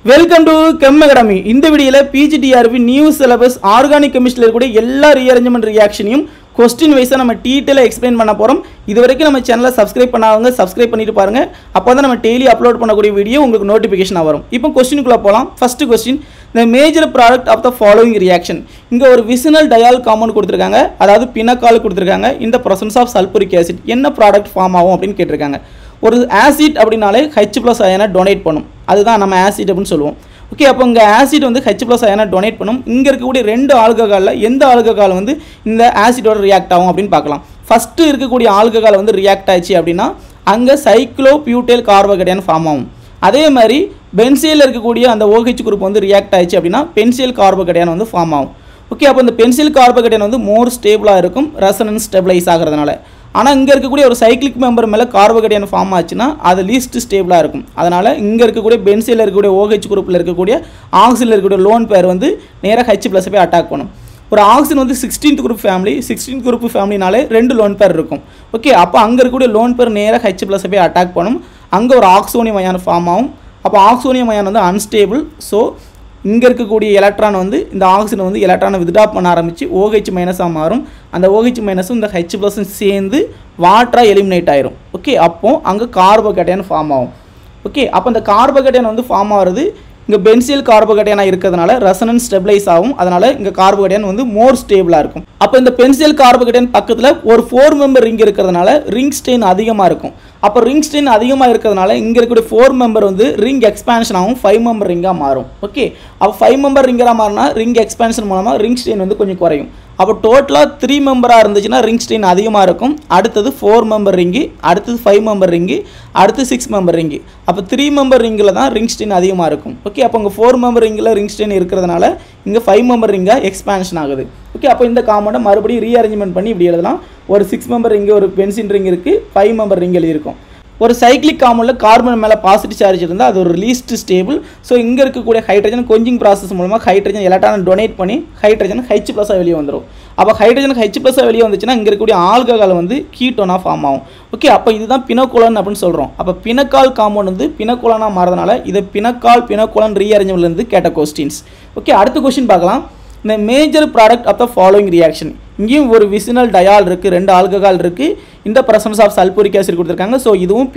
Welcome to gem academy. இந்த வீடியோல PGTRB new syllabus organic கெமிஸ்ட்ரியில் இருக்கக்கூடிய எல்லா ரீஅரேஞ்ச்மெண்ட் ரியாக்ஷனையும் கொஸ்டின் வைஸாக நம்ம டீட்டெயிலாக எக்ஸ்பிளைன் பண்ண போகிறோம். இது வரைக்கும் நம்ம சேனலை சப்ஸ்கிரைப் பண்ணாதவங்க சப்ஸ்கிரைப் பண்ணிட்டு பாருங்க. அப்போ தான் நம்ம டெய்லி அப்லோட் பண்ணக்கூடிய வீடியோ உங்களுக்கு நோட்டிஃபிகேஷனாக வரும். இப்போ கொஸ்டினுக்குள்ளே போகலாம். First question, the major product of the following reaction. இங்கே ஒரு விசினல் டயால் காம்பவுண்ட் கொடுத்துருக்காங்க, அதாவது பினக்கால் கொடுத்துருக்காங்க. இந்த பிரசன்ஸ் ஆஃப் சல்பூரிக் ஆசிட் என்ன ப்ராடக்ட் ஃபார்ம் ஆகும் அப்படின்னு கேட்டிருக்காங்க. ஒரு ஆசிட் அப்படின்னாலே H+ அயனை டொனேட் பண்ணும், அதுதான் நம்ம ஆசிட் அப்படின்னு சொல்லுவோம். ஓகே, அப்போ இங்கே ஆசிட் வந்து H+ அயனை டொனேட் பண்ணும். இங்கே இருக்கக்கூடிய ரெண்டு ஆல்கஹாலில் எந்த ஆல்கஹால் வந்து இந்த ஆசிடோட ரியாக்ட் ஆகும் அப்படின்னு பார்க்கலாம். ஃபஸ்ட்டு இருக்கக்கூடிய ஆல்கஹால் வந்து ரியாக்ட் ஆச்சு அப்படின்னா அங்கே சைக்ளோபியூட்டைல் கார்போகேட்டையான் ஃபார்ம் ஆகும். அதே மாதிரி பென்சைலில் இருக்கக்கூடிய அந்த OH குரூப் வந்து ரியாக்ட் ஆச்சு அப்படின்னா பென்சைல் கார்போகேட்டையான் வந்து ஃபார்ம் ஆகும். ஓகே, அப்போ இந்த பென்சில் கார்போகேட்டையான் வந்து மோர் ஸ்டேபிளாக இருக்கும் ரெசனன்ஸ் ஸ்டெபிளைஸ் ஆகிறதுனால. ஆனால் இங்கே இருக்கக்கூடிய ஒரு சைக்ளிக் மெம்பர் மேலே கார்போகேட்டையான் ஃபார்ம் ஆச்சுன்னா அது லீஸ்ட் ஸ்டேபிளாக இருக்கும். அதனால் இங்கே இருக்கக்கூடிய பென்சிலில் இருக்கக்கூடிய OH குரூப்பில் இருக்கக்கூடிய ஆக்சிஜனில் இருக்கக்கூடிய லோன் பேர் வந்து நேராக H+ போய் அட்டாக் பண்ணும். ஒரு ஆக்சிஜன் வந்து 16th group family, 16th group ஃபேமிலினாலே 2 லோன் பேர் இருக்கும். ஓகே, அப்போ அங்கே இருக்கக்கூடிய லோன் பேர் நேராக H+ போய் அட்டாக் பண்ணும். அங்கே ஒரு ஆக்சோனியம் அயான் ஃபார்ம் ஆகும். அப்போ ஆக்சோனியம் அயான் வந்து அன்ஸ்டேபிள். ஸோ இங்கே இருக்கக்கூடிய எலக்ட்ரான் வந்து இந்த ஆக்சிஜன் வந்து எலக்ட்ரானை வித்ட்ரா பண்ண ஆரம்பித்து OH- மாறும். அந்த OH- இந்த H+ சேர்ந்து வாட்டராக எலிமினேட் ஆயிரும். ஓகே, அப்போ அங்கே கார்போகேட்டையான் ஃபார்ம் ஆகும். ஓகே, அப்போ இந்த கார்போகேட்டையான் வந்து ஃபார்ம் ஆகிறது இங்கே பென்சில் கார்போகேட்டையானாக இருக்கிறதுனால ரெசனன்ஸ் ஸ்டெபிளைஸ் ஆகும். அதனால் இங்கே கார்போகேட்டையான் வந்து மோர் ஸ்டேபிளாக இருக்கும். அப்போ இந்த பென்சில் கார்போகேட்டையான் பக்கத்தில் ஒரு 4 மெம்பர் ரிங் இருக்கிறதுனால ரிங் ஸ்ட்ரெயின் அதிகமாக இருக்கும். அப்போ ரிங் ஸ்ட்ரெயின் அதிகமாக இருக்கிறதுனால இங்கே இருக்கக்கூடிய 4 மெம்பர் வந்து ரிங் எக்ஸ்பான்ஷன் ஆகும், 5 மெம்பர் ரிங்காக மாறும். ஓகே, அப்போ 5 மெம்பர் ரிங்காக மாறினா ரிங் எக்ஸ்பான்ஷன் மூலமாக ரிங் ஸ்ட்ரெயின் வந்து கொஞ்சம் குறையும். அப்போ டோட்டலாக 3 மெம்பராக இருந்துச்சுன்னா ரிங் ஸ்ட்ரெயின் அதிகமாக இருக்கும். அடுத்தது 4 மெம்பர் ரிங்கு, அடுத்தது 5 மெம்பர் ரிங்கு, அடுத்து 6 மெம்பர் ரிங்கு. அப்போ 3 மெம்பர் ரிங்கில் தான் ரிங் ஸ்ட்ரெயின் அதிகமாக இருக்கும். ஓகே, அப்போ இங்கே 4 மெம்பர் ரிங்கில் ரிங் ஸ்ட்ரெயின் இருக்கிறதுனால இங்கே 5 மெம்பர் ரிங்காக எக்ஸ்பான்ஷன் ஆகுது. ஓகே, அப்போ இந்த காம்பவுண்டை மறுபடியும் ரீஅரேஞ்ச்மெண்ட் பண்ணி இப்படி எழுதலாம். ஒரு 6 மெம்பர் ரிங்கு, ஒரு பென்சின் ரிங் இருக்குது, 5 மெம்பர் ரிங் எழுதியிருக்கும். ஒரு சைக்ளிக் காம்பவுண்டில் கார்பன் மேலே பாசிட்டிவ் சார்ஜ் இருந்தால் அது ஒரு லீஸ்ட் ஸ்டேபிள். ஸோ இங்கே இருக்கக்கூடிய ஹைட்ரஜன் கொஞ்சிங் ப்ராசஸ் மூலமாக ஹைட்ரஜன் எலக்ட்ரானை டொனேட் பண்ணி ஹைட்ரஜன் H+ வெளியே வந்துடும். அப்போ ஹைட்ரஜன் H+ வெளியே வந்துச்சுன்னா இங்கே இருக்கக்கூடிய ஆல்கஹால் வந்து கீட்டோனாக ஃபார்ம் ஆகும். ஓகே, அப்போ இதுதான் பினோகோலன் அப்படின்னு சொல்கிறோம். அப்போ பினக்கால் காம்பவுண்ட் வந்து பினோகோலனாக மாறதுனால இதை பினோகோலன் ரீஅரேஞ்ச்மெண்ட்லேருந்து கேட்ட கொஸ்டின்ஸ். ஓகே, அடுத்த கொஸ்டின் பார்க்கலாம். இந்த major product of the following reaction. இங்கேயும் ஒரு விசினல் டயால் இருக்குது, 2 ஆல்கஹால் இருக்குது. இந்த பிரசன்ஸ் ஆஃப் சல்பூரிக் ஆசிட் கொடுத்துருக்காங்க. ஸோ இதுவும்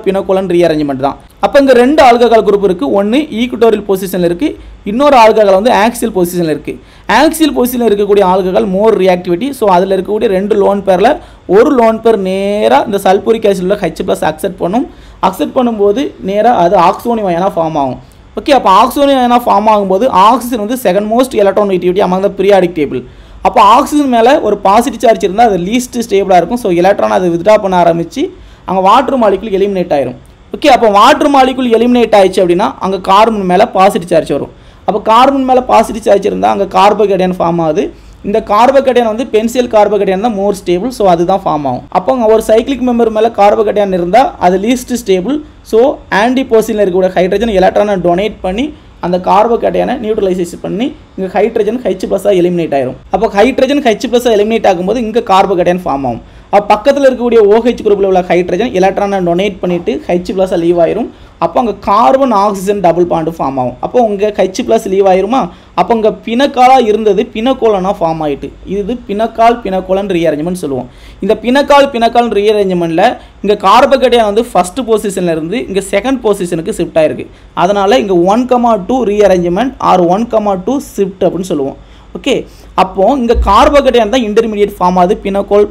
பினோகோலன் ரீஅரேஞ்ச்மெண்ட் தான். அப்போ இங்கே 2 ஆல்கஹால் குரூப் இருக்குது. ஒன்று ஈக்குட்டோரியல் பொசிஷனில் இருக்குது, இன்னொரு ஆல்கஹால் வந்து ஆக்சியல் பொசிஷனில் இருக்குது. ஆக்சியல் பொசிஷனில் இருக்கக்கூடிய ஆல்கஹால் மோர் ரியாக்டிவிட்டி. ஸோ அதில் இருக்கக்கூடிய 2 லோன் பேரில் ஒரு லோன் பேர் நேராக இந்த சல்பூரிக் ஆசிடில் H+ அக்செப்ட் பண்ணும். அக்செப்ட் பண்ணும்போது நேராக அது ஆக்சோனியம் அயனாக ஃபார்ம் ஆகும். ஓகே, அப்போ ஆக்சோனியம் அயனாக ஃபார்ம் ஆகும்போது ஆக்சிஜன் வந்து second most electronegativity among the periodic table. அப்போ ஆக்சிஜன் மேலே ஒரு பாசிட்டிவ் சார்ஜ் இருந்தால் அது லீஸ்ட் ஸ்டேபிளாக இருக்கும். ஸோ எலக்ட்ரான் அதை வித்ட்ரா பண்ண ஆரம்பித்து அங்கே வாட்டர் மாலிகுல் எலிமினேட் ஆயிரும். ஓகே, அப்போ வாட்டர் மாலிகுல் எலிமினேட் ஆயிடுச்சு அப்படின்னா அங்கே கார்பன் மேலே பாசிட்டிவ் சார்ஜ் வரும். அப்போ கார்பன் மேலே பாசிட்டிவ் சார்ஜ் இருந்தால் அங்கே கார்போகேட்டையான் ஃபார்ம் ஆகுது. இந்த கார்போகேட்டையான் வந்து பென்சில் கார்போகேட்டையான் தான் மோர் ஸ்டேபிள். ஸோ அதுதான் ஃபார்ம் ஆகும். அப்போ அங்கே ஒரு சைக்ளிக் மெம்பர் மேலே கார்போகேட்டையான் இருந்தால் அது லீஸ்ட் ஸ்டேபிள். ஸோ ஆன்டி பொசிஷனில் இருக்கக்கூடிய ஹைட்ரஜன் எலக்ட்ரானை டொனேட் பண்ணி அந்த கார்போகேட்டையானை நியூட்ரலைசேஷன் பண்ணி இங்கே ஹைட்ரஜன் H+ எலிமினேட் ஆயிரும். அப்போ ஹைட்ரஜன் H+ எலிமினேட் ஆகும்போது இங்கே கார்போகேட்டையான் ஃபார்ம் ஆகும். அப்போ பக்கத்தில் இருக்கக்கூடிய OH குரூப்பில் உள்ள ஹைட்ரஜன் எலக்ட்ரானை டொனேட் பண்ணிவிட்டு H+ லீவ் ஆயிரும். அப்போ அங்கே carbon oxygen double bond form ஆகும். அப்போ உங்கள் H+ லீவ் ஆயிருமா? அப்போ இங்கே பினக்காலாக இருந்தது பினோகோலனாக ஃபார்ம் ஆகிட்டு. இது பினோகோலன் ரீஅரேஞ்ச்மெண்ட் சொல்லுவோம். இந்த பினக்கால் ரீஅரேஞ்ச்மெண்ட்டில் இங்கே கார்போகேட்டையான் வந்து ஃபஸ்ட் பொசிஷனில் இருந்து இங்கே செகண்ட் பொசிஷனுக்கு ஷிஃப்ட் ஆயிருக்கு. அதனால் இங்கே 1,2 ரீஅரேஞ்ச்மெண்ட் ஆர் 1,2 ஷிஃப்ட் அப்படின்னு சொல்லுவோம். ஓகே, அப்போ இங்கே கார்போகேட்டையான் தான் இன்டர்மீடியட் ஃபார்ம் ஆகுது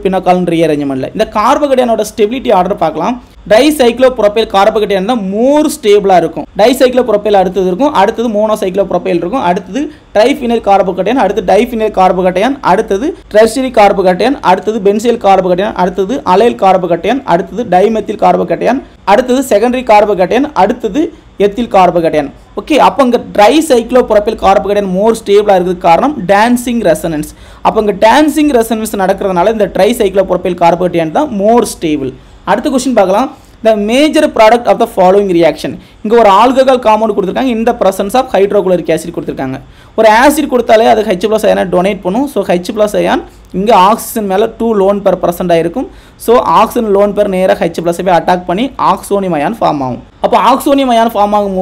பினோகால் ரீஅரேஞ்ச்மெண்ட்டில். இந்த கார்போகேட்டையானோட ஸ்டெபிலிட்டி ஆர்டர் பார்க்கலாம். டைசைக்ளோப்ரோபைல் கார்போகேட்டையான் தான் மோர் ஸ்டேபிளாக இருக்கும். டைசைக்ளோப்ரோபைல் அடுத்தது இருக்கும், அடுத்தது மோனோசைக்ளோப்ரோபைல் இருக்கும், அடுத்தது ட்ரைஃபினைல் கார்போகேட்டையான், அடுத்து டைஃபினைல் கார்போகேட்டையான், அடுத்தது டெர்ஷியரி கார்போகேட்டையான், அடுத்தது பென்சைல் கார்போகேட்டையான், அடுத்தது அலைல் கார்போகேட்டையான், அடுத்தது டைமெத்தில் கார்போகேட்டையான், அடுத்தது செகண்டரி கார்போகேட்டையான், அடுத்தது எத்தில் கார்போகேட்டையான். ஓகே, அப்போ இங்கே ட்ரைசைக்ளோப்ரோபைல் கார்போகேட்டையான் மோர் ஸ்டேபிளாக இருக்கிறதுக்கு காரணம் டான்சிங் ரெசனன்ஸ். அப்போ இங்கே டான்சிங் ரெசனன்ஸ் நடக்கிறதுனால இந்த ட்ரைசைக்ளோப்ரோபைல் கார்போகேட்டையான் தான் மோர் ஸ்டேபிள். அடுத்த கொஸ்டின் பார்க்கலாம். The major product of the following reaction. இங்கே ஒரு ஆல்கஹால் காம்பவுண்ட் கொடுத்துருக்காங்க, இந்த பிரசன்ஸ் ஆஃப் ஹைட்ரோகுளோரிக் ஆசிட் கொடுத்துருக்காங்க. ஒரு ஆசிட் கொடுத்தாலே அது H+ அயனை டொனேட் பண்ணும். ஸோ H+ அயான் இங்கே ஆக்சிஜன் மேலே 2 லோன் பேர் ப்ரெசென்ட் ஆகிருக்கும். ஸோ ஆக்சிஜன் லோன் பேர் நேராக H+ அட்டாக் பண்ணி ஆக்சோனியம் அயான் ஃபார்ம் ஆகும். அப்போ ஆக்சோனியம் அயான் ஃபார்ம் ஆகும்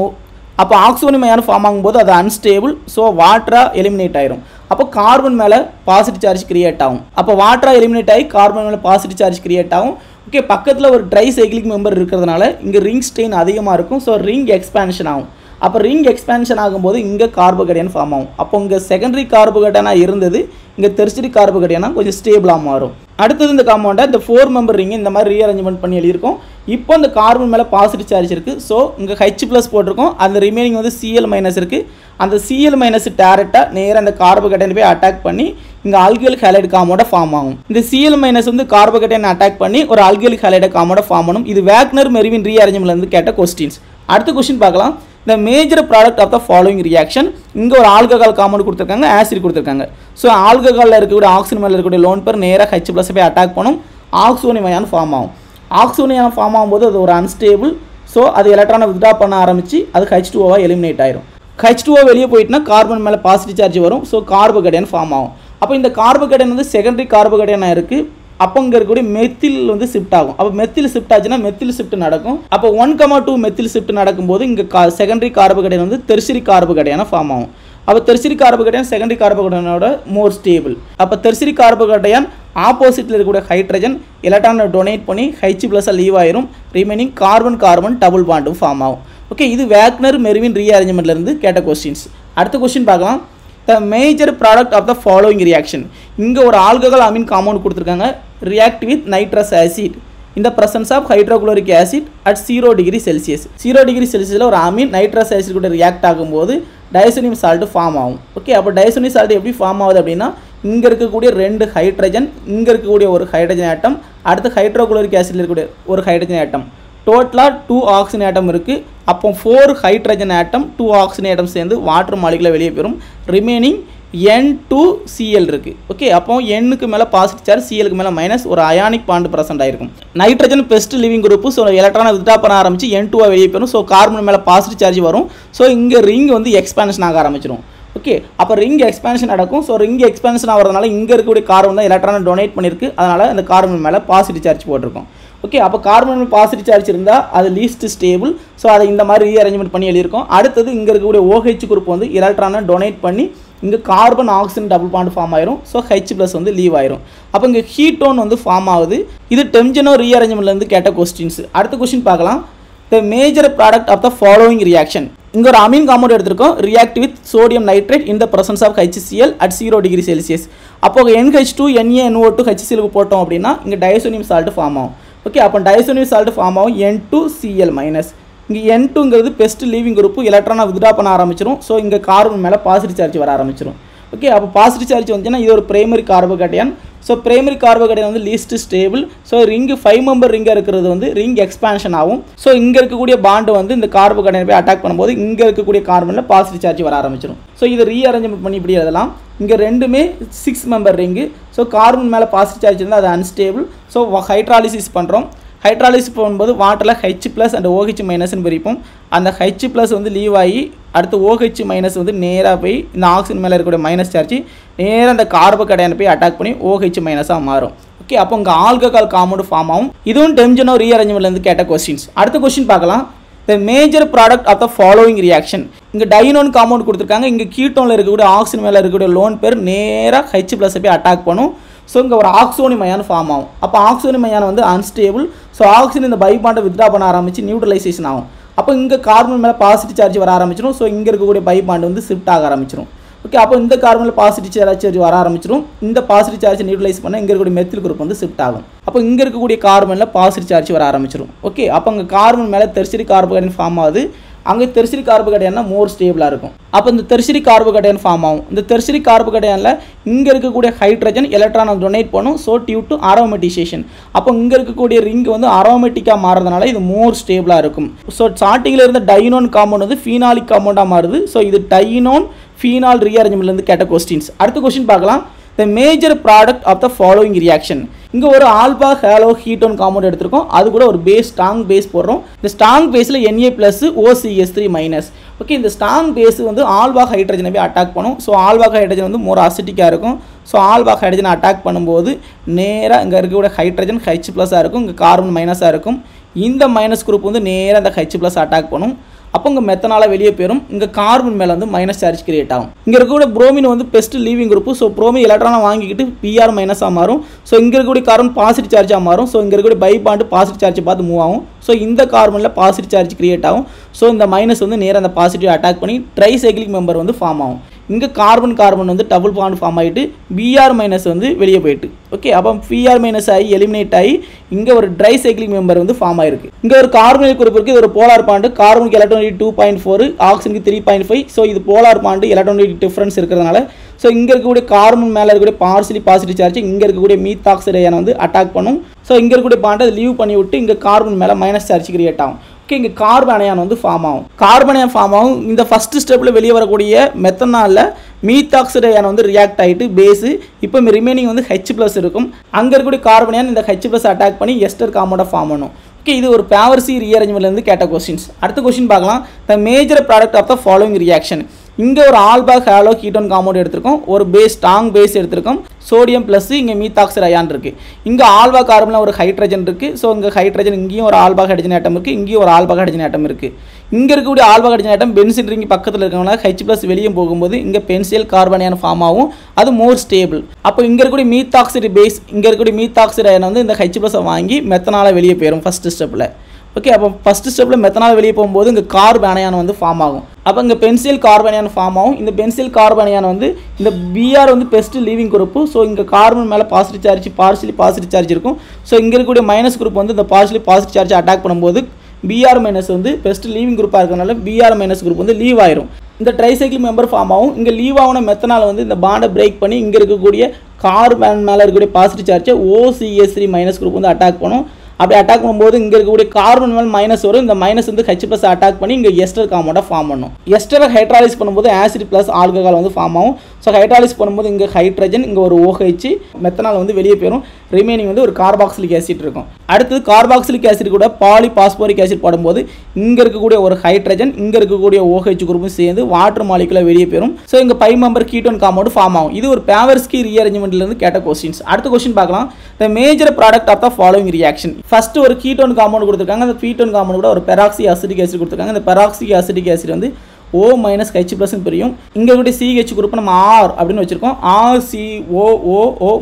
அப்போ ஆக்சிஜன் அயான் ஃபார்ம் ஆகும்போது அது அன்ஸ்டேபிள், ஸோ வாட்டராக எலிமினேட் ஆயிரும். அப்போ கார்பன் மேலே பாசிட்டிவ் சார்ஜ் கிரியேட் ஆகும். அப்போ வாட்டராக எலிமினேட் ஆகி கார்பன் மேலே பாசிட்டிவ் சார்ஜ் கிரியேட் ஆகும். ஓகே, பக்கத்தில் ஒரு ட்ரை சைக்கிளிக் மெம்பர் இருக்கிறதுனால இங்கே ரிங் ஸ்ட்ரெயின் அதிகமாக இருக்கும். ஸோ ரிங் எக்ஸ்பேன்ஷன் ஆகும். அப்போ ரிங் எக்ஸ்பேன்ஷன் ஆகும்போது இங்கே கார்போகேட்டையான் ஃபார்ம் ஆகும். அப்போ இங்கே செகண்டரி கார்போகேட்டையானாக இருந்தது, இங்கே டெர்ஷரி கார்போகேட்டையானாக கொஞ்சம் ஸ்டேபிளாக மாறும். அடுத்தது இந்த காம்பவுண்டை இந்த 4 மெம்பர் ரிங் இந்த மாதிரி ரீஅரேஞ்ச்மெண்ட் பண்ணி எழுதியிருக்கோம். இப்போ இந்த கார்பன் மேலே பாசிட்டிவ் சார்ஜ் இருக்குது. ஸோ இங்கே H+ போட்டிருக்கோம். அந்த ரிமைனிங் வந்து Cl- இருக்குது. அந்த Cl- டேரெக்டாக நேராக அந்த கார்போகேட்டையான் போய் அட்டாக் பண்ணி இங்கே ஆல்கைல் ஹைலைட் காம்பவுண்டை ஃபார்ம் ஆகும். இந்த Cl- வந்து கார்போகேட்டையான் அட்டாக் பண்ணி ஒரு ஆல்கைல் ஹைலைட் காம்பவுண்டை ஃபார்ம் பண்ணும். இது வேக்னர் மெர்வின் ரீஅரேஞ்ச்மெண்ட்லேருந்து கேட்ட கொஸ்டின்ஸ். அடுத்த கொஸ்டின் பார்க்கலாம். The major product of the following reaction. இங்கே ஒரு ஆல்கஹால் காம்பவுண்ட் கொடுத்துருக்காங்க, ஆசிட் கொடுத்துருக்காங்க. ஸோ ஆல்கஹாலில் இருக்கக்கூடிய ஆக்சிஜன் மேலே இருக்கக்கூடிய லோன் பேர் நேராக H+ போய் அட்டாக் பண்ணும். ஆக்சிஜன் அயான் ஃபார்ம் ஆகும். ஆக்சிஜன் அயான் ஃபார்ம் ஆகும்போது அது ஒரு அன்ஸ்டேபிள். ஸோ அது எலக்ட்ரானை வித்ட்ரா பண்ண ஆரம்பித்து அது H2O எலிமினேட் ஆயிரும். H2O வெளியே போயிட்டுனா கார்பன் மேலே பாசிட்டிவ் சார்ஜ் வரும். ஸோ கார்போகேட்டையான் ஃபார்ம் ஆகும். அப்போ இந்த கார்போகேட்டையான் வந்து செகண்டரி கார்போகேட்டையானாக இருக்குது. அப்போ இங்கே இருக்கக்கூடிய மெத்தில் வந்து ஷிஃப்ட் ஆகும். அப்போ மெத்தில் ஷிஃப்ட் ஆச்சுன்னா மெத்தில் ஷிஃப்ட் நடக்கும். அப்போ 1,2 மெத்தில் ஷிஃப்ட் நடக்கும்போது இங்கே செகண்டரி கார்போகேட்டையான் வந்து டெர்ஷரி கார்போகேட்டையானா ஃபார்ம் ஆகும். அப்போ டெர்ஷரி கார்போகேட்டையான் செகண்டரி கார்போகேட்டையானோட மோர் ஸ்டேபிள். அப்போ டெர்ஷரி கார்போகேட்டையான் ஆப்போசிட்டில் இருக்கக்கூடிய ஹைட்ரஜன் எலக்ட்ரானை டொனேட் பண்ணி H+ லீவ் ஆயிரும். ரிமைனிங் கார்பன் டபுள் பாண்டும் ஃபார்ம் ஆகும். ஓகே, இது வேக்னர் மெர்வின் ரீஅரேஞ்ச்மெண்ட்லேருந்து கேட்ட கொஸ்டின்ஸ். அடுத்த கொஸ்டின் பார்க்கலாம். The major product of the following reaction. இங்கே ஒரு ஆல்கஹால் அமீன் காம்பவுண்ட் கொடுத்துருக்காங்க. react with nitrous acid in the presence of hydrochloric acid at 0 degree Celsius. 0 degree Celsiusல ஒரு அமீன் நைட்ரஸ் ஆசிட் கூட ரியாக்ட் ஆகும்போது டைசோனியம் சால்ட் ஃபார்ம் ஆகும். Okay, அப்போ diazonium salt எப்படி form ஆகுது அப்படின்னா இங்கே இருக்கக்கூடிய 2 ஹைட்ரஜன், இங்கே இருக்கக்கூடிய ஒரு ஹைட்ரஜன் ஆட்டம், அடுத்து ஹைட்ரோகுளோரிக் ஆசிட்ல இருக்கக்கூடிய ஒரு ஹைட்ரஜன் ஆட்டம், டோட்டலாக 2 ஆக்சிஜன் ஆட்டம் இருக்குது. அப்போ 4 ஹைட்ரஜன் ஆட்டம் 2 ஆக்சிஜன் ஆட்டம் சேர்ந்து வாட்டர் மாலிகுல வெளியே போயிடும். ரிமைனிங் N2Cl இருக்குது. ஓகே, அப்போ Nக்கு மேலே பாசிட்டிவ் சார்ஜ், Clக்கு மேலே மைனஸ், ஒரு அயானிக் பாண்ட் ப்ரெசென்ட் ஆகிருக்கும். Nitrogen best living group. So எலக்ட்ரானை வித்ட்ரா பண்ண ஆரம்பிச்சு N2 வெளியே போயிடும். ஸோ கார்பன் மேலே பாசிட்டிவ் சார்ஜ் வரும். ஸோ இங்கே ரிங் வந்து எக்ஸ்பான்ஷன் ஆக ஆரம்பிச்சிடும். ஓகே, அப்போ ரிங் எக்ஸ்பான்ஷன் நடக்கும். ஸோ ரிங் எக்ஸ்பான்ஷன் ஆகிறதுனால இங்கே இருக்கக்கூடிய கார்பன் தான் எலக்ட்ரானை டொனேட் பண்ணியிருக்கு. அதனால் அந்த கார்பன் மேலே பாசிட்டிவ் சார்ஜ் போட்டிருக்கும். ஓகே, அப்போ கார்பன் பாசிட்டிவ் சார்ஜ் இருந்தால் அது லீஸ்ட் ஸ்டேபிள். ஸோ அதை இந்த மாதிரி ரீஅரேஞ்ச்மெண்ட் பண்ணி எழுதியிருக்கோம். அடுத்தது இங்கே இருக்கக்கூடிய OH குரூப் வந்து எலக்ட்ரானை டொனேட் பண்ணி இங்கே carbon oxygen double bond form ஆயிரும். ஸோ H+ வந்து லீவ் ஆயிரும். அப்போ இங்கே ஹீட்டோன் வந்து ஃபார்ம் ஆகுது. இது டெம்ஜெனோ ரீஅரேஞ்ச்மெண்ட்லேருந்து கேட்ட கொஸ்டின்ஸ். அடுத்த கொஸ்டின் பார்க்கலாம். The major product of the following reaction. இங்கே ஒரு அமீன் காம்பவுண்ட் எடுத்திருக்கோம். react with sodium nitrate in the presence of HCl at 0 degree Celsius. அப்போ NH2 NaNO2 HCl போட்டோம் அப்படின்னா இங்கே டைசோனியம் சால்ட் ஃபார்ம் ஆகும். ஓகே, அப்போ டைசோனியம் சால்ட் ஃபார்ம் ஆகும் N2Cl-. இங்கே N2ங்கிறது பெஸ்ட் லீவிங் குரூப், எலக்ட்ரானை வித்ட்ரா பண்ண ஆரம்பிச்சிடும். ஸோ இங்கே கார்பன் மேலே பாசிட்டிவ் சார்ஜ் வர ஆரம்பிச்சிடும். ஓகே, அப்போ பாசிட்டிவ் சார்ஜ் வந்துச்சுன்னா இது ஒரு primary carbocation. So primary carbocation வந்து least stable. So ring 5 member ரிங்காக இருக்கிறது வந்து ரிங் எக்ஸ்பான்ஷன் ஆகும். ஸோ இங்கே இருக்கக்கூடிய பாண்டு வந்து இந்த கார்போகேட்டையான் போய் அட்டாக் பண்ணும்போது இங்கே இருக்கக்கூடிய கார்பனில் பாசிட்டிவ் சார்ஜ் வர ஆரம்பிச்சிடும். ஸோ இதை ரீஅரேஞ்ச்மெண்ட் பண்ணி இப்படி எழுதலாம். இங்கே ரெண்டுமே 6 மெம்பர் ரிங்கு. ஸோ கார்பன் மேலே பாசிட்டிவ் சார்ஜ் இருந்தால் அது அன்ஸ்டேபிள். ஸோ ஹைட்ராலிசிஸ் பண்ணுறோம். ஹைட்ராலிசிஸ் பண்ணும்போது வாட்டரில் H+ அண்ட் OH- பிரிப்போம். அந்த H+ வந்து லீவ் ஆகி அடுத்து OH- வந்து நேராக போய் இந்த ஆக்சிஜன் மேலே இருக்கக்கூடிய மைனஸ் சார்ஜ் நேராக அந்த கார்போகேட்டையான் போய் அட்டாக் பண்ணி OH- மாறும். ஓகே, அப்போ இங்கே ஆல்கஹால் காம்பவுண்ட் ஃபார்ம் ஆகும். இதுவும் டெம்ஜெனோ ரீஅரேஞ்ச்மெண்ட்லேருந்து கேட்ட கொஸ்டின்ஸ். அடுத்த கொஸ்டின் பார்க்கலாம். The major product of the following reaction. இங்கே டைனோன் காம்பவுண்ட் கொடுத்துருக்காங்க. இங்கே கீட்டோனில் இருக்கக்கூடிய ஆக்சிஜன் மேலே இருக்கக்கூடிய லோன் பேர் நேராக H+ போய் அட்டாக் பண்ணும். ஸோ இங்கே ஒரு ஆக்சோனியம் அயான் ஃபார்ம் ஆகும். அப்போ ஆக்சோனியம் அயான் வந்து அன்ஸ்டேபிள். ஸோ ஆக்சிஜன் இந்த பை பாண்டை வித்ட்ரா பண்ண ஆரம்பிச்சு நியூட்ரலைசேஷன் ஆகும். அப்போ இங்கே கார்பன் மேலே பாசிட்டிவ் சார்ஜ் வர ஆரம்பிச்சிடும். ஸோ இங்கே இருக்கக்கூடிய பை பாண்ட் வந்து ஷிஃப்ட் ஆக ஆரம்பிச்சிடும். ஓகே, அப்போ இந்த கார்பனில் பாசிட்டிவ் சார்ஜ் வர ஆரம்பிச்சிடும். இந்த பாசிட்டிவ் சார்ஜ் நியூட்ரலைஸ் பண்ண இங்கே இருக்கக்கூடிய மெத்தில் குரூப் வந்து ஷிஃப்ட் ஆகும். அப்போ இங்கே இருக்கக்கூடிய கார்பனில் பாசிட்டிவ் சார்ஜ் வர ஆரம்பிச்சிடும். ஓகே, அப்போ அங்கே கார்பன் மேலே டெர்ஷரி கார்போகேட்டையான் ஃபார்ம் ஆகுது. அங்கே டெர்ஷரி கார்போகேட்டையான் மோர் ஸ்டேபிளாக இருக்கும். அப்போ இந்த டெர்ஷரி கார்போகேட்டையான் ஃபார்ம் ஆகும். இந்த டெர்ஷரி கார்போகேட்டையானில் இங்கே இருக்கக்கூடிய ஹைட்ரஜன் எலக்ட்ரானை டொனேட் பண்ணும். So due to aromatisation. அப்போ இங்கே இருக்கக்கூடிய ரிங் வந்து அரோமேட்டிக்காக மாறுறதுனால இது மோர் ஸ்டேபிளாக இருக்கும். ஸோ ஸ்டார்டிங்கில் இருந்த டைனோன் காம்பவுண்ட் வந்து ஃபீனாலிக் காம்பவுண்டாக மாறுது. ஸோ இது டைனோன் ஃபீனால் ரீஅரேஞ்ச்மெண்ட்லேருந்து கேட்ட கொஸ்டின்ஸ். அடுத்த கொஸ்டின் பார்க்கலாம். The major product of the following reaction. இங்கே ஒரு ஆல்பா ஹேலோ ஹீட்டோன் காம்பவுண்ட் எடுத்திருக்கோம். அது கூட ஒரு பேஸ் ஸ்ட்ராங் பேஸ் போடுறோம். இந்த ஸ்ட்ராங் பேஸில் Na+ OCS3-. ஓகே, இந்த ஸ்ட்ராங் பேஸ் வந்து ஆல்பா ஹைட்ரஜனை போய் அட்டாக் பண்ணும். ஸோ ஆல்பா ஹைட்ரஜன் வந்து மோர் அசிட்டிக்காக இருக்கும். ஸோ ஆல்பா ஹைட்ரஜனை அட்டாக் பண்ணும்போது நேராக இங்கே இருக்கக்கூடிய ஹைட்ரஜன் H+ இருக்கும். இங்கே கார்பன் மைனஸாக இருக்கும். இந்த மைனஸ் குரூப் வந்து நேராக அந்த H+ அட்டாக் பண்ணும். அப்போ இங்கே மெத்தனால வெளியே போயிடும். இங்கே கார்பன் மேலே வந்து மைனஸ் சார்ஜ் கிரியேட் ஆகும். இங்கே இருக்கக்கூடிய புரோமின் வந்து best leaving group. So bromine எலக்ட்ரானை வாங்கிக்கிட்டு பிஆர் மைனஸாக மாறும். ஸோ இங்கே இருக்கக்கூடிய கார்பன் பாசிட்டிவ் சார்ஜாக மாறும். ஸோ இங்கே இருக்கக்கூடிய பை பாண்ட் பாசிட்டிவ் சார்ஜ் பார்த்து மூவ் ஆகும். ஸோ இந்த கார்பனில் பாசிட்டிவ் சார்ஜ் கிரியேட் ஆகும். ஸோ இந்த மைனஸ் வந்து நேராக அந்த பாசிட்டிவ் அட்டாக் பண்ணி ட்ரைசைக்ளிக் மெம்பர் வந்து ஃபார்ம் ஆகும். இங்கே கார்பன் வந்து டபுள் பாண்ட் ஃபார்ம் ஆகிட்டு பிஆர் மைனஸ் வந்து வெளியே போயிட்டு ஓகே. அப்போ பிஆர் மைனஸ் ஆகி எலிமினேட் ஆகி இங்கே ஒரு ட்ரை சைக்ளிக் மெம்பர் வந்து ஃபார்ம் ஆயிருக்கு. இங்கே ஒரு கார்பனில் குரூப் இருக்குது. இது ஒரு போலார் பாண்டு. கார்பனுக்கு எலக்ட்ரானிக் 2.4, ஆக்சிஜனுக்கு 3.5. ஸோ இது போலார் பாண்டு எலக்ட்ரானிக் டிஃபரன்ஸ் இருக்கிறதுனால ஸோ இங்கே இருக்கக்கூடிய கார்பன் மேலே இருக்கக்கூடிய பார்சிலி பாசிட்டிவ் சார்ஜ் இங்கே இருக்கக்கூடிய மீத்தாக்சைடு அயனை வந்து அட்டாக் பண்ணும். ஸோ இங்கே இருக்கக்கூடிய பாண்டை லீவ் பண்ணி விட்டு இங்கே கார்பன் மேலே மைனஸ் சார்ஜ் கிரியேட் ஆகும். ஓகே, இங்கே கார்பன் அயன் வந்து ஃபார்ம் ஆகும். கார்பன் அயன் ஃபார்ம் ஆகும். இந்த ஃபர்ஸ்ட் ஸ்டெப்பில் வெளியே வரக்கூடிய மெத்தனாலில் மீத்தாக்சைடு அயன் வந்து ரியாக்ட் ஆகிட்டு பேஸு இப்போ ரிமைனிங் வந்து H+ இருக்கும். அங்கே இருக்கக்கூடிய கார்பன் அயன் இந்த H+ அட்டாக் பண்ணி எஸ்டர் காம்பவுண்டை ஃபார்ம் பண்ணும். ஓகே, இது ஒரு பேவர்சி ரீஅரேஞ்ச்மெண்ட்லேருந்து கேட்ட கொஸ்டின்ஸ். அடுத்த கொஸ்டின் பார்க்கலாம். The major product of the following reaction. இங்கே ஒரு ஆல்பாக் ஹாலோ கீட்டோன் காம்பவுண்ட் எடுத்திருக்கோம். ஒரு பேஸ் ஸ்ட்ராங் பேஸ் எடுத்திருக்கோம். சோடியம் ப்ளஸ் இங்கே மீத்தாக்சைடு அயான் இருக்குது. இங்கே ஆல்பா கார்பனில் ஒரு ஹைட்ரஜன் இருக்குது. ஸோ இங்கே ஹைட்ரஜன் இங்கேயும் ஒரு ஆல்பா ஹைட்ரஜன் ஆட்டம் இருக்குது. இங்கேயும் ஒரு ஆல்பா ஹைட்ரஜன் ஆட்டம் இருக்குது. இங்கே இருக்கக்கூடிய alpha hydrogen atom benzene ring பக்கத்தில் இருக்கவங்க H+ வெளியே போகும்போது இங்கே பென்சில் கார்பன் அயன் ஃபார்ம் ஆகும். அது மோர் ஸ்டேபிள். அப்போ இங்கே இருக்கக்கூடிய மீத்தாக்சைடு பேஸ் இங்கே இருக்கக்கூடிய மீத்தாக்சைடு அயன் வந்து இந்த H+ வாங்கி மெத்தனால வெளியே போயிடும் ஃபர்ஸ்ட் ஸ்டெப்பில். ஓகே, அப்போ ஃபர்ஸ்ட் ஸ்டெப்பில் மெத்தனால் வெளியே போகும்போது இங்கே கார்பன் அயன் வந்து ஃபார்ம் ஆகும். அப்போ இங்கே பென்சில் கார்பன் அயன் ஃபார்ம் ஆகும். இந்த பென்சில் கார்பன் அயன் வந்து இந்த பிஆர் வந்து பெஸ்ட் லீவிங் குரூப்பு. ஸோ இங்கே கார்பன் மேலே பாசிட்டிவ் சார்ஜ் பார்சிலி பாசிட்டிவ் சார்ஜ் இருக்கும். ஸோ இங்கே இருக்கக்கூடிய மைனஸ் குரூப் வந்து இந்த பார்சிலி பாசிட்டிவ் சார்ஜ் அட்டாக் பண்ணும்போது பிஆர் மைனஸ் வந்து பெஸ்ட் லீவிங் குரூப்பாக இருக்கிறதுனால பிஆர் மைனஸ் குரூப் வந்து லீவ் ஆயிரும். இந்த ட்ரைசைக்ளிக் மெம்பர் ஃபார்ம் ஆகும். இங்கே லீவ் ஆன மெத்தனால் வந்து இந்த பாண்டை பிரேக் பண்ணி இங்கே இருக்கக்கூடிய கார்பன் மேலே இருக்கக்கூடிய பாசிட்டிவ் சார்ஜை OCH3 மைனஸ் குரூப் வந்து அட்டாக் பண்ணும். அப்படி அட்டாக் பண்ணும்போது இங்கே இருக்கக்கூடிய கார்பன் மேலே மைனஸ் வரும். இந்த மைனஸ் வந்து H+ அட்டாக் பண்ணி இங்கே எஸ்டர் காம்பவுண்டை ஃபார்ம் பண்ணும். எஸ்டரை ஹைட்ராலிஸ் பண்ணும்போது ஆசிட் ப்ளஸ் ஆல்கஹால் வந்து ஃபார்ம் ஆகும். ஸோ ஹைட்ராலிஸ் பண்ணும்போது இங்கே ஹைட்ரஜன் இங்கே ஒரு OH மெத்தனால் வந்து வெளியே போயிடும். ரிமைனிங் வந்து ஒரு கார்பாக்சிலிக் ஆசிட் இருக்கும். அடுத்தது கார்பாக்சிலிக் ஆசிட் கூட பாலிபாஸ்போரிக் ஆசிட் போடும்போது இங்கே இருக்கக்கூடிய ஒரு ஹைட்ரஜன் இங்கே இருக்கக்கூடிய OH குரூப்பும் சேர்ந்து வாட்டர் மாலிகுலா வெளியே போயிடும். ஸோ இங்கே 5 மெம்பர் கீட்டோன் காம்பவுண்ட் ஃபார்ம் ஆகும். இது ஒரு பேவர்ஸ்கி ரீஅரேஞ்ச்மெண்ட்லேருந்து கேட்ட கொஸ்டின்ஸ். அடுத்த கொஸ்டின் பார்க்கலாம். The major product of the following reaction. First ஒரு கீட்டோன் காம்பவுண்ட் கொடுத்துருக்காங்க. அந்த கீட்டோன் காம்பவுண்ட் கூட ஒரு பெராக்சி அசிட்டிக் ஆசிட் கொடுத்துருக்காங்க. இந்த பெராக்சி அசிட்டிக் ஆசிட் வந்து O- H+ பிரியும். இங்கே இருக்கக்கூடிய CH குரூப் நம்ம R அப்படின்னு வச்சிருக்கோம். RCOO-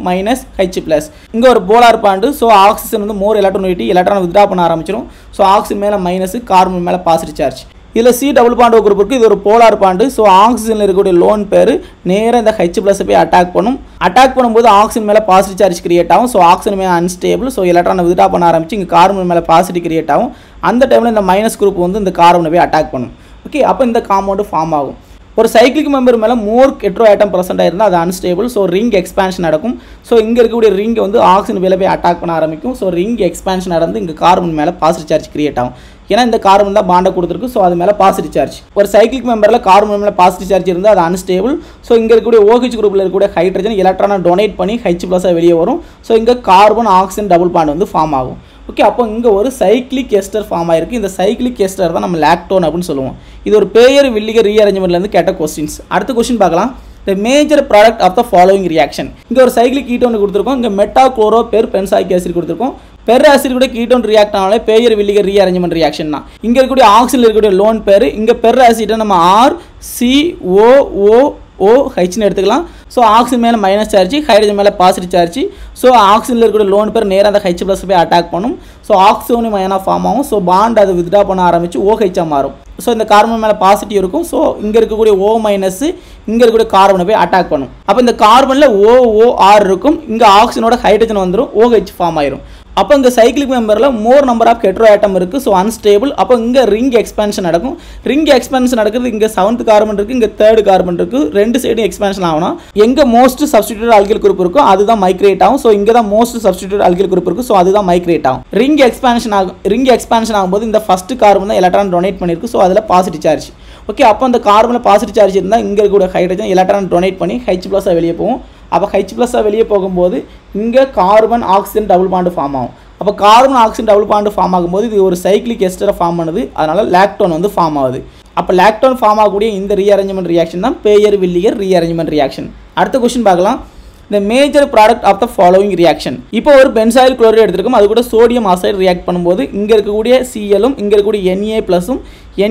H+. இங்கே ஒரு போலார் பாண்டு. ஸோ ஆக்சிஜன் வந்து மோர் எலக்ட்ரானிட்டி எலக்ட்ரான் வித்ரா பண்ண ஆரம்பிச்சிடும். ஸோ ஆக்சிஜன் மேலே மைனஸ், கார்பன் மேலே பாசிட்டிவ் சார்ஜ். இதில் C டபுள் பாண்ட் குரூப் இருக்குது. இது ஒரு போலார் பாண்டு. ஸோ ஆக்சிஜனில் இருக்கக்கூடிய லோன் பேர் நேராக இந்த H+ போய் அட்டாக் பண்ணும். அட்டாக் பண்ணும்போது ஆக்சிஜன் மேலே பாசிட்டிவ் சார்ஜ் கிரியேட் ஆகும். ஸோ ஆக்சிஜன் மேலே அன்ஸ்டேபிள். ஸோ எலக்ட்ரானை வித்ரா பண்ண ஆரம்பிச்சு இங்கே கார்பன் மேலே பாசிட்டிவ் கிரியேட் ஆகும். அந்த டைமில் இந்த மைனஸ் குரூப் வந்து இந்த கார்பனை போய் அட்டாக் பண்ணும். ஓகே, அப்போ இந்த காம்பவுண்டு ஃபார்ம் ஆகும். ஒரு சைக்ளிக் மெம்பர் மேலே மோர் ஹெட்ரோ ஆட்டம் ப்ரெசென்ட் ஆயிருந்தால் அது அன்ஸ்டேபிள். ஸோ ரிங் எக்ஸ்பான்ஷன் நடக்கும். ஸோ இங்கே இருக்கக்கூடிய ரிங் வந்து ஆக்சிஜன் மேலே போய் அட்டாக் பண்ண ஆரம்பிக்கும். ஸோ ரிங் எக்ஸ்பான்ஷன் நடந்து இங்கே கார்பன் மேலே பாசிட்டிவ் சார்ஜ் கிரியேட் ஆகும். ஏன்னா இந்த கார்பன் தான் பாண்டை கொடுத்துருக்கு. ஸோ அது மேலே பாசிட்டிவ் சார்ஜ். ஒரு சைக்ளிக் மெம்பரில் கார்பன் மேலே பாசிட்டிவ் சார்ஜ் இருந்தால் அது அன்ஸ்டேபிள். ஸோ இங்கே இருக்கக்கூடிய OH குரூப்பில் இருக்கக்கூடிய ஹைட்ரஜன் எலக்ட்ரானை டொனேட் பண்ணி H+ வெளியே வரும். ஸோ இங்கே கார்பன் ஆக்சிஜன் டபுள் பாண்ட் வந்து ஃபார்ம் ஆகும். ஓகே, அப்போ இங்கே ஒரு சைக்ளிக் எஸ்டர் ஃபார்ம் ஆயிருக்கு. இந்த சைக்ளிக் எஸ்டர் தான் நம்ம லாக்டோன் அப்படின்னு சொல்லுவோம். இது ஒரு பேயர் வில்லிகர் ரீஅரேஞ்ச்மெண்ட்லேருந்து கேட்ட கொஸ்டின்ஸ். அடுத்த கொஸ்டின் பார்க்கலாம். The major product of the following reaction. இங்கே ஒரு சைக்ளிக் கீட்டோன் கொடுத்துருக்கோம். இங்கே மெட்டா குளோரோ பென்சாயிக் ஆசிட் கொடுத்துருக்கோம். பெர் ஆசிட் கூட கீட்டோன் ரியாக்ட் ஆனாலே பேயர் வில்லிகர் ரீஅரேஞ்ச்மெண்ட் ரியாக்ஷன் தான். இங்கே இருக்கக்கூடிய ஆக்சிஜனில் இருக்கக்கூடிய லோன் பேர் இங்கே பெர் ஆசிட்டை நம்ம RCOOOH எடுத்துக்கலாம். ஸோ ஆக்சிஜன் மேலே மைனஸ் சார்ஜ், ஹைட்ரஜன் மேலே பாசிட்டிவ் சார்ஜ். ஸோ ஆக்சிஜனில் இருக்கக்கூடிய லோன் பேர் நேராக அந்த H+ போய் அட்டாக் பண்ணும். ஸோ ஆக்சிஜன் அயனாக ஃபார்ம் ஆகும். ஸோ பாண்ட் அது வித்ரா பண்ண ஆரம்பிச்சு OH மாறும். ஸோ இந்த கார்பன் மேலே பாசிட்டிவ் இருக்கும். ஸோ இங்கே இருக்கக்கூடிய O- இங்கே இருக்கக்கூடிய கார்பனை போய் அட்டாக் பண்ணும். அப்போ இந்த கார்பனில் OOR இருக்கும். இங்கே ஆக்சிஜனோட ஹைட்ரஜன் வந்துடும். OH ஃபார்ம் ஆயிரும். அப்போ இங்கே சைக்ளிக் மெம்பரில் more number of hetero atom இருக்குது. So unstable. அப்போ இங்கே ரிங் எக்ஸ்பான்ஷன் நடக்கும். ரிங் எக்ஸ்பான்ஷன் நடக்கிறது இங்கே 7th கார்பன் இருக்குது, இங்கே 3rd கார்பன் இருக்குது. ரெண்டு சைடும் எக்ஸ்பான்ஷன் ஆகணும். எங்கே மோஸ்ட் சப்ஸ்டிடியூட் அல்கைல் குரூப் இருக்கோ அதுதான் மைக்ரேட் ஆகும். ஸோ இங்கே தான் மோஸ்ட் சப்ஸ்டிடியூட் அல்கைல் குரூப் இருக்குது. ஸோ அதுதான் மைக்ரேட் ஆகும். ரிங் எக்ஸ்பான்ஷன் ஆகும்போது இந்த ஃபர்ஸ்ட் கார்பன் தான் எலக்ட்ரான் டொனேட் பண்ணியிருக்கு. ஸோ அதில் பாசிட்டிவ் சார்ஜ். ஓகே, அப்போ அந்த கார்பனில் பாசிட்டிவ் சார்ஜ் இருந்தால் இங்கே இருக்கக்கூடிய ஹைட்ரஜன் எலக்ட்ரான் டொனேட் பண்ணி H+ வெளியே போகும். அப்போ H+ வெளியே போகும்போது இங்கே carbon oxygen double bond form ஆகும். அப்போ carbon oxygen double bond form ஆகும்போது இது ஒரு சைக்ளிக் எஸ்டரை ஃபார்ம் பண்ணுது. அதனால் லாக்டோன் வந்து ஃபார்ம் ஆகுது. அப்போ லாக்டோன் ஃபார்ம் ஆகக்கூடிய இந்த ரீஅரேஞ்ச்மெண்ட் ரியாக்ஷன் தான் பேயர் வில்லிகர் ரீஅரேஞ்ச்மெண்ட் ரியாக்ஷன். அடுத்த கொஸ்டின் பார்க்கலாம். the major product of the following reaction. இப்போ ஒரு பென்சாயில் குளோரைடு எடுத்துருக்கோம், அது கூட சோடியம் ஆசைடு ரியாக்ட் பண்ணும்போது இங்கே இருக்கக்கூடிய Cl-ம் இங்கே இருக்கக்கூடிய Na+ம்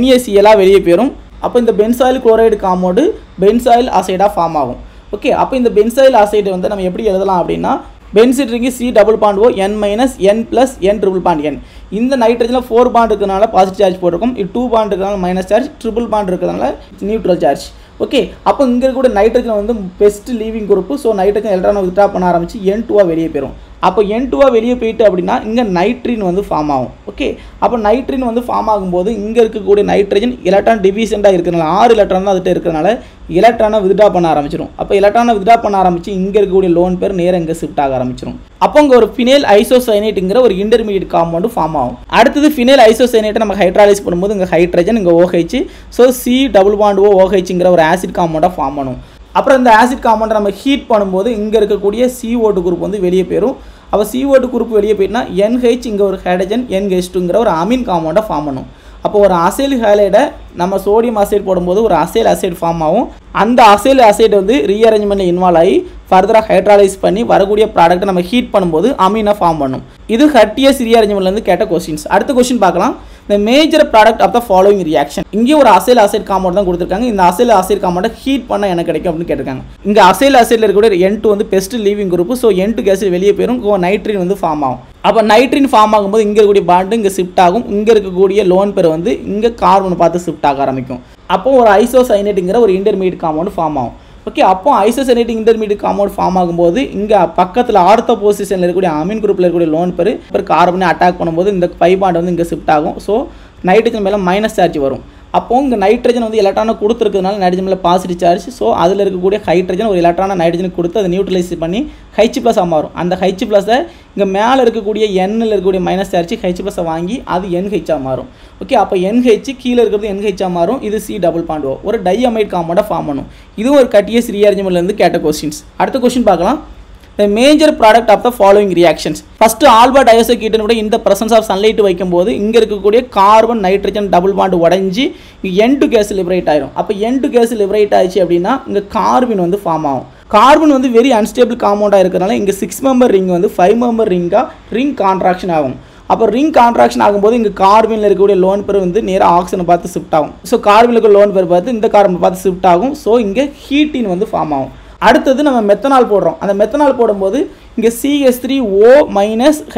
NaCl வெளியே போயிடும். அப்போ இந்த பென்சாயில் குளோரைடு காம்பவுண்டு பென்சாயில் ஆசைடாக ஃபார்ம் ஆகும். ஓகே, அப்போ இந்த பென்சாயில் ஆசைடு வந்து நம்ம எப்படி எழுதலாம் அப்படின்னா பென்சிட் ring C double bond O N minus N plus N triple bond N. இந்த நைட்ரஜனில் 4 பாண்ட் இருக்கிறதுனால பாசிட்டிவ் சார்ஜ் போட்டிருக்கும், இது 2 பாண்ட் இருக்கிறதுனால மைனஸ் சார்ஜ், ட்ரிபிள் பாண்ட் இருக்கிறதுனால நியூட்ரல் சார்ஜ். ஓகே, அப்போ இங்கே கூட நைட்ரஜன் வந்து best leaving group. So nitrogen எலக்ட்ரானை வித்ட்ரா பண்ண ஆரம்பிச்சு N2 வெளியே போயிடும். அப்போ N2 வெளியே போயிட்டு அப்படின்னா இங்கே நைட்ரின் வந்து ஃபார்ம் ஆகும். ஓகே, அப்போ நைட்ரின் வந்து ஃபார்ம் ஆகும்போது இங்கே இருக்கக்கூடிய நைட்ரஜன் எலக்ட்ரான் டிவிஷன்டாக இருக்கிறதுனால 6 எலக்ட்ரான் தான் அதுகிட்ட இருக்கிறதுனால எலக்ட்ரானை வித்ட்ரா பண்ண ஆரம்பிச்சிடும். அப்போ எலக்ட்ரானை வித்ட்ரா பண்ண ஆரம்பிச்சு இங்கே இருக்கக்கூடிய லோன் பேர் நேரம் இங்கே ஷிஃப்ட் ஆக ஆரம்பிச்சிடும். அப்போ இங்கே ஒரு ஃபினைல் ஐசோசைனேட்டுங்கிற ஒரு இன்டர்மீடியட் காம்பவுண்ட் ஃபார்ம் ஆகும். அடுத்தது ஃபினைல் ஐசோசைனேட்டை நம்ம ஹைட்ராலைஸ் பண்ணும்போது இங்கே ஹைட்ரஜன் இங்கே OH, so C double bond O OHங்கிற ஒரு ஆசிட் காம்பவுண்டாக ஃபார்ம் பண்ணும். அப்புறம் இந்த ஆசிட் காம்பவுண்டை நம்ம ஹீட் பண்ணும்போது இங்கே இருக்கக்கூடிய CO2 குரூப் வந்து வெளியே போயிடும். அப்போ CO2 குரூப் வெளியே போயிட்டுனா NH இங்கே ஒரு ஹைட்ரஜன் NH2ங்கிற ஒரு அமீன் காம்பவுண்டை ஃபார்ம் பண்ணும். அப்போ ஒரு அசைல் ஹைலைடை நம்ம சோடியம் அசைட் போடும்போது ஒரு அசைல் அசைட் ஃபார்ம் ஆகும். அந்த அசைல் அசைட் வந்து ரீஅரேஞ்ச்மெண்ட்டில் இன்வால்வ் ஆகி ஃபர்தராக ஹைட்ராலைஸ் பண்ணி வரக்கூடிய ப்ராடக்ட்டை நம்ம ஹீட் பண்ணும்போது அமீனை ஃபார்ம் பண்ணும். இது ஹர்டியஸ் ரீஅரேஞ்ச்மெண்ட்லேருந்து கேட்ட கொஸ்டின்ஸ். அடுத்த கொஸ்டின் பார்க்கலாம். The major product of the following reaction. இங்கே ஒரு அசைல் அசைட் காம்பவுண்ட் தான் கொடுத்துருக்காங்க. இந்த அசைல் அசைட் காம்பவுண்டை ஹீட் பண்ண என்ன கிடைக்கும் அப்படின்னு கேட்டிருக்காங்க. இங்கே அசைல் அசைடில் இருக்கக்கூடிய N2 வந்து best leaving group. So N2 gas வெளியே போயிடும், நைட்ரின் வந்து ஃபார்ம் ஆகும். அப்போ நைட்ரின் ஃபார்ம் ஆகும்போது இங்கே இருக்கக்கூடிய பாண்டு இங்கே ஷிஃப்ட் ஆகும், இங்கே இருக்கக்கூடிய லோன் பேர் வந்து இங்கே கார்பனை பார்த்து ஷிஃப்ட் ஆக ஆரம்பிக்கும். அப்போ ஒரு ஐசோசைனேட்டுங்கிற ஒரு இன்டர்மீடியட் காம்பவுண்ட் ஃபார்ம் ஆகும். ஓகே, அப்போ ஐசோசைனேட்டிக் இன்டர்மீடியட் காம்பவுண்ட் ஃபார்ம் ஆகும்போது இங்கே பக்கத்தில் ஆர்த்தோ பொசிஷனில் இருக்கக்கூடிய அமீன் குரூப்பில் இருக்கக்கூடிய லோன் பேர் கார்பனை அட்டாக் பண்ணும்போது இந்த பை பாண்ட் வந்து இங்கே ஷிஃப்ட் ஆகும். ஸோ நைட்ரஜன் மேலே மைனஸ் சார்ஜ் வரும். அப்போ இங்கே நைட்ரஜன் வந்து எலக்ட்ரானை கொடுத்துருக்கிறதுனால நைட்ரஜன் மேலே பாசிட்டிவ் சார்ஜ். ஸோ அதில் இருக்கக்கூடிய ஹைட்ரஜன் ஒரு எலக்ட்ரானை நைட்ரஜனுக்கு கொடுத்து அதை நியூட்ரலைஸ் பண்ணி H+ மாறும். அந்த H+-ஐ இங்கே மேலே இருக்கக்கூடிய Nல் இருக்கக்கூடிய மைனஸ் சார்ஜ் H+ வாங்கி அது NH மாறும். ஓகே, அப்போ NH கீழே இருக்கிறது NH மாறும். இது C டபுள் பாண்ட் O ஒரு டைஅமைட் காம்பவுண்டாக ஃபார்ம் பண்ணும். இதுவும் ஒரு கட்டியஸ் ரீஅரேஞ்ச்மெண்ட்லேருந்து கேட்ட கொஸ்டின்ஸ். அடுத்த கொஸ்டின் பார்க்கலாம். The major product of the following reactions. First ஆல்பர்ட் அயோசோகீட்டன் கூட இந்த presence of sunlight வைக்கும்போது இங்கே இருக்கக்கூடிய கார்பன் நைட்ரஜன் டபுள் பாண்ட் உடைஞ்சி N2 கேஸ் லிபரேட் ஆயிரும். அப்போ N2 கேஸ் லிபரேட் ஆயிடுச்சு அப்படின்னா இங்கே கார்பன் வந்து ஃபார்ம் ஆகும். கார்பன் வந்து வெரி அன்ஸ்டேபிள் காம்பவுண்டாக இருக்கிறனால இங்கே 6 மெம்பர் ரிங் வந்து 5 மெம்பர் ரிங் கான்ட்ராக்ஷன் ஆகும். அப்போ ரிங் கான்ட்ராக்ஷன் ஆகும்போது இங்கே கார்பனில் இருக்கக்கூடிய லோன் பேர் வந்து நேராக ஆக்சிஜனை பார்த்து ஷிஃப்ட் ஆகும். ஸோ கார்பனில் இருக்க லோன் பேர் பார்த்து இந்த கார்பனை பார்த்து ஷிஃப்ட் ஆகும். ஸோ இங்கே ஹீட்டின் வந்து ஃபார்ம் ஆகும். அடுத்தது நம்ம மெத்தனால் போடுறோம். அந்த மெத்தனால் போடும்போது இங்கே CH3O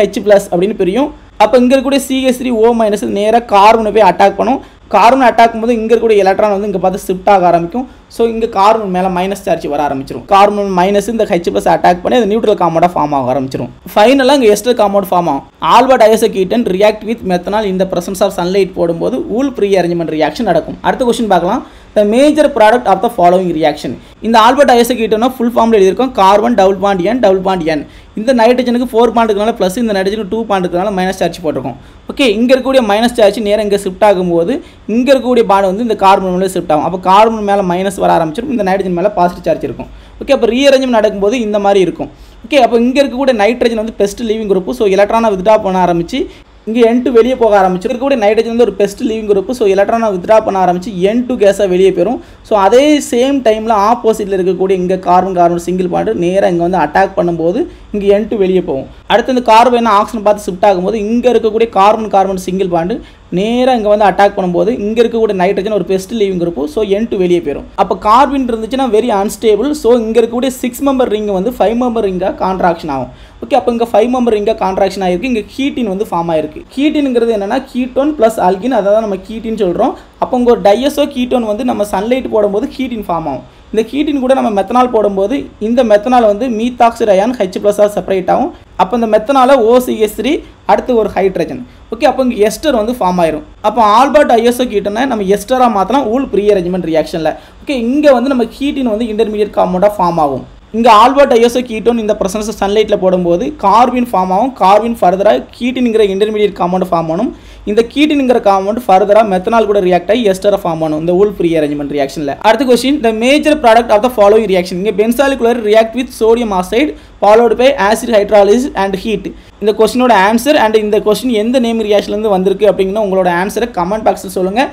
H+ அப்படின்னு பிரியும். அப்போ இங்கே இருக்கக்கூடிய CH3O- நேராக கார்பனை போய் அட்டாக் பண்ணும். கார்பன் அட்டாக் பண்ணும்போது இங்கே இருக்கக்கூடிய எலக்ட்ரான் வந்து இங்கே பார்த்து ஷிஃப்ட் ஆக ஆரம்பிக்கும். ஸோ இங்கே கார்பன் மேலே மைனஸ் சார்ஜ் வர ஆரம்பிச்சிடும். கார்பன் மைனஸ் இந்த H+ அட்டாக் பண்ணி அது நியூட்ரல் காம்பவுண்டாக ஃபார்ம் ஆக ஆரம்பிச்சிடும். ஃபைனலாக இங்கே எஸ்டர் காம்பவுண்ட் ஃபார்ம் ஆகும். ஆல்பர்ட் அயோசோகீட்டன் ரியாக்ட் வித் மெத்தனால் இந்த பிரசன்ஸ் ஆஃப் சன்லைட் போடும்போது வூல்ஃப் ரீஅரேஞ்ச்மெண்ட் ரியாக்ஷன் நடக்கும். அடுத்த கொஸ்டின் பார்க்கலாம். The major product of the following reaction. இந்த ஆல்பர்ட் அயோசோகீட்டனை ஃபுல் ஃபார்மில் எழுதியிருக்கோம். Carbon double bond N double bond N. இந்த நைட்ரஜனுக்கு 4 பாண்ட் இருக்கிறனால ப்ளஸ், இந்த நைட்ரஜனுக்கு 2 பாண்ட் இருக்கிறனால மைனஸ் சார்ஜ் போட்டிருக்கோம். ஓகே, இங்கே இருக்கக்கூடிய மைனஸ் சார்ஜ் நேரம் இங்கே ஷிஃப்ட் ஆகும்போது இங்கே இருக்கக்கூடிய பாண்ட் வந்து இந்த கார்பன் மேலே ஷிஃப்ட் ஆகும். அப்போ கார்பன் மேலே மைனஸ் வர ஆரம்பிச்சிடும், இந்த நைட்ரஜன் மேலே பாசிட்டிவ் சார்ஜ் இருக்கும். ஓகே, அப்போ ரீஅரேஞ்ச்மெண்ட் நடக்கும்போது இந்த மாதிரி இருக்கும். ஓகே, அப்போ இங்கே இருக்கக்கூடிய நைட்ரஜன் வந்து பெஸ்ட் லீவிங் குரூப். ஸோ எலக்ட்ரானை வித்ட்ரா பண்ண ஆரம்பிச்சு இங்கே N2 வெளியே போக ஆரம்பிச்சு. இருக்கக்கூடிய நைட்ரஜன் வந்து ஒரு பெஸ்ட் லீவிங் குரூப். ஸோ எலக்ட்ரானை வித்ட்ரா பண்ண ஆரம்பிச்சு N2 கேஸாக வெளியே போயிடும். ஸோ அதே சேம் டைமில் ஆப்போசிட்டில் இருக்கக்கூடிய இங்கே கார்பன் சிங்கிள் பாண்ட் நேராக இங்கே வந்து அட்டாக் பண்ணும்போது இங்கே N2 வெளியே போகும். அடுத்து இந்த கார்பன் ஆக்சிஜன் பார்த்து ஷிஃப்ட் ஆகும்போது இங்கே இருக்கக்கூடிய கார்பன் சிங்கிள் பாண்டு நேராக இங்கே வந்து அட்டாக் பண்ணும்போது இங்கே இருக்கக்கூடிய நைட்ரஜன் ஒரு best leaving group. So N2 வெளியே போயிடும். அப்போ கார்பன் இருந்துச்சுன்னா வெரி அன்ஸ்டேபிள். ஸோ இங்கே இருக்கக்கூடிய 6 மெம்பர் ரிங் வந்து 5 மெம்பர் ரிங்காக கான்ட்ராக்ஷன் ஆகும். ஓகே, அப்போ இங்கே 5 மெம்பர் ரிங்காக கான்ட்ராக்ஷன் ஆகிருக்கு. இங்கே ஹீட்டின் வந்து ஃபார்ம் ஆயிருக்கு. ஹீட்டின்ங்கிறது என்னன்னா கீட்டோன் ப்ளஸ் ஆல்கின், அதை தான் நம்ம கீட்டின்னு சொல்கிறோம். அப்போ இங்கே ஒரு டையசோ கீட்டோன் வந்து நம்ம சன்லைட் போடும்போது ஹீட்டின் ஃபார்ம் ஆகும். இந்த ஹீட்டின் கூட நம்ம மெத்தனால் போடும்போது இந்த மெத்தனால் வந்து மீத்தாக்சைடு அயான் H+ செப்பரேட் ஆகும். அப்போ இந்த மெத்தனால OCH3 அடுத்து ஒரு ஹைட்ரஜன். ஓகே, அப்போ இங்கே எஸ்டர் வந்து ஃபார்ம் ஆயிரும். அப்போ ஆல்பர்ட் அயோசோகீட்டனை நம்ம எஸ்டராக மாற்றலாம் வூல்ஃப் ரீஅரேஞ்ச்மெண்ட் ரியாக்ஷனில். ஓகே, இங்கே வந்து நம்ம ஹீட்டின் வந்து இன்டர்மீடியட் காம்பவுண்டாக ஃபார்ம் ஆகும். இங்கே ஆல்பர்ட் அயோசோகீட்டோன் இந்த பிரசன்ஸ் சன்லைட்டில் போடும்போது கார்பன் ஃபார்ம் ஆகும். கார்பன் ஃபர்தராக கீட்டின்ங்கிற இன்டர்மீடியட் காம்பவுண்ட் ஃபார்ம் பண்ணும். இந்த கீட்டின்ங்கிற காம்பவுண்ட் ஃபர்தராக மெத்தனால் கூட ரியாக்ட் ஆகி எஸ்டரை ஃபார்ம் பண்ணும் இந்த வூல்ஃப் ரீஅரேஞ்ச்மெண்ட் ரியாக்ஷனில். அடுத்த question. The major product of the following reaction. இங்கே benzoyl chloride react with sodium azide followed by acid hydrolysis and heat. இந்த கொஸ்டினோட ஆன்சர் அண்ட் இந்த கொஸ்டின் எந்த நேம் ரியாக்ஷன்லேருந்து வந்திருக்கு அப்படிங்கன்னா உங்களோட ஆன்சரை கமெண்ட் பாக்ஸில் சொல்லுங்கள்.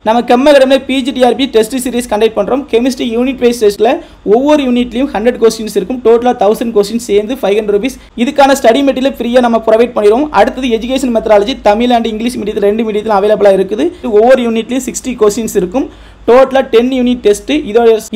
நம்ம கெம் அகாடமியில் பிஜிடிஆர்பி டெஸ்ட் சீரிஸ் கண்டக்ட் பண்ணுறோம். கெமிஸ்ட்ரி யூனிட் வைஸ் டெஸ்ட்டில் ஒவ்வொரு யூனிட்லையும் 100 கொஸ்டின்ஸ் இருக்கும். டோட்டலாக 1000 கொஸ்டின்ஸ் சேர்ந்து 500 rupees. இதுக்கான ஸ்டடி மெட்டீரியல் ஃப்ரீயாக நம்ம ப்ரொவைட் பண்ணிடுவோம். அடுத்தது education methodology Tamil and English மீடியத்தில் 2 மீடியத்தில் அவைலபிளாக இருக்குது. ஒவ்வொரு யூனிட்லையும் 60 கொஸ்டின்ஸ் இருக்கும். டோட்டலாக 10 யூனிட் டெஸ்ட்.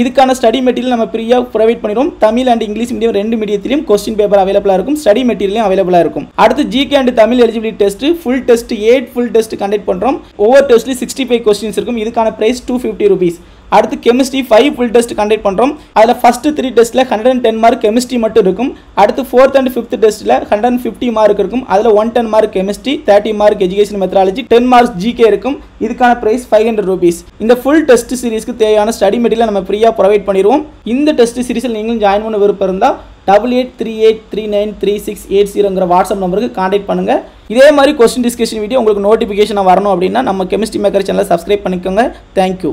இதுக்கான ஸ்டடி மெட்டீரியல் நம்ம ஃப்ரீயாக ப்ரொவைட் பண்ணிடுவோம். தமிழ் அண்ட் இங்கிலீஷ் மீடியம் 2 மீடியத்திலும் கொஸ்டின் பேப்பர் அவைலபிளாக இருக்கும். ஸ்டடி மெட்டீரியலும் அவைலபிளாக இருக்கும். அடுத்து GK and Tamil eligibility test full test 8 full test conduct பண்ணுறோம். ஒவ்வொரு டெஸ்ட்லையும் 65 கொஸ்டின்ஸ் இருக்கும். இதுக்கான பிரைஸ் 250 rupees. அடுத்து கெமிஸ்ட்ரி 5 ஃபுல் டெஸ்ட் கண்டக்ட் பண்ணுறோம். அதில் ஃபர்ஸ்ட் 3 டெஸ்ட்டில் 110 மார்க் கெமிஸ்ட்ரி மட்டும் இருக்கும். அடுத்து 4th and 5th டெஸ்ட்டில் 150 மார்க் இருக்கும். அதில் 110 mark chemistry, 30 mark education methodology, 10 marks GK இருக்கும். இதுக்கான பிரைஸ் 500 rupees. இந்த ஃபுல் டெஸ்ட் சீரிஸ்க்கு தேவையான ஸ்டடி மெட்டீரியல் நம்ம ஃப்ரீயாக ப்ரொவைட் பண்ணிடுவோம். இந்த டெஸ்ட் சீரிஸில் நீங்களும் ஜாயின் பண்ண விருப்பம் இருந்தால் 8838393680 வாட்ஸ்அப் நம்பருக்கு கான்டாக்ட் பண்ணுங்க. இதே மாதிரி கொஸ்டின் டிஸ்கஷன் வீடியோ உங்களுக்கு நோட்டிஃபிகேஷன் வரணும் அப்படின்னா நம்ம கெமிஸ்ட்ரி மேக்கர் சேனலை சப்ஸ்கிரைப் பண்ணிக்கோங்க. தேங்க்யூ.